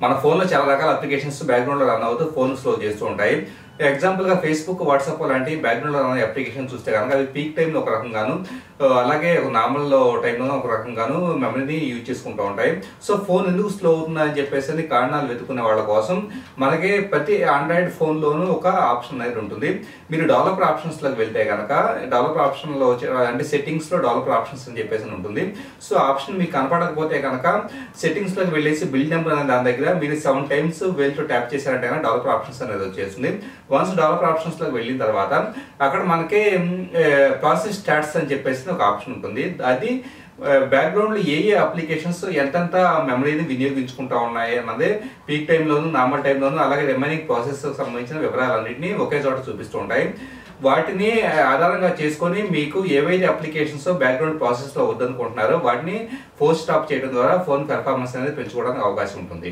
మన ఫోన్లో చాలా రకాల అప్లికేషన్స్ బ్యాక్గ్రౌండ్లో రన్ అవుతూ ఫోన్ స్లో చేస్తూ ఉంటాయి. ఎగ్జాంపుల్గా ఫేస్బుక్, వాట్సాప్ లాంటి బ్యాక్గ్రౌండ్లో రన్ అప్లికేషన్ చూస్తే కనుక అవి పీక్ టైంలో ఒక రకంగాను, అలాగే ఒక నార్మల్ టైంలో ఒక రకంగాను మెమరీని యూజ్ చేసుకుంటూ ఉంటాయి. సో ఫోన్ ఎందుకు స్లో అవుతుందని చెప్పేసి కారణాలు వెతుకునే వాళ్ళ కోసం మనకి ప్రతి ఆండ్రాయిడ్ ఫోన్లోనూ ఒక ఆప్షన్ అనేది ఉంటుంది. మీరు డెవలపర్ ఆప్షన్స్లోకి వెళ్తే కనుక డెవలపర్ ఆప్షన్లో అంటే సెట్టింగ్స్లో డెవలపర్ ఆప్షన్స్ అని చెప్పేసి ఉంటుంది. సో ఆప్షన్ మీకు కనపడకపోతే కనుక సెట్టింగ్స్లోకి వెళ్ళేసి బిల్డ్ నెంబర్ అనే దాని దగ్గర మీరు 7 times వేల్తో ట్యాప్ చేశారంటే డెవలపర్ ఆప్షన్స్ అనేది వచ్చేస్తుంది. వన్స్ డెవలపర్ ఆప్షన్స్లోకి వెళ్ళిన తర్వాత అక్కడ మనకి ప్రాసెస్ స్టాట్స్ అని చెప్పేసి ఒక ఆప్షన్ ఉంటుంది. అది బ్యాక్గ్రౌండ్లో ఏ అప్లికేషన్స్ ఎంతెంత మెమరీని వినియోగించుకుంటా ఉన్నాయి అన్నది పీక్ టైంలోను, నార్మల్ టైంలోను, అలాగే రిమైనింగ్ ప్రాసెస్ సంబంధించిన వివరాలన్నింటినీ ఒకే చోట చూపిస్తూ ఉంటాయి. వాటిని ఆధారంగా చేసుకొని మీకు ఏవైతే అప్లికేషన్స్ బ్యాక్గ్రౌండ్ ప్రాసెస్లో వద్దనుకుంటున్నారో వాటిని ఫోర్స్ స్టాప్ చేయడం ద్వారా ఫోన్ పెర్ఫార్మెన్స్ అనేది పెంచుకోవడానికి అవకాశం ఉంటుంది.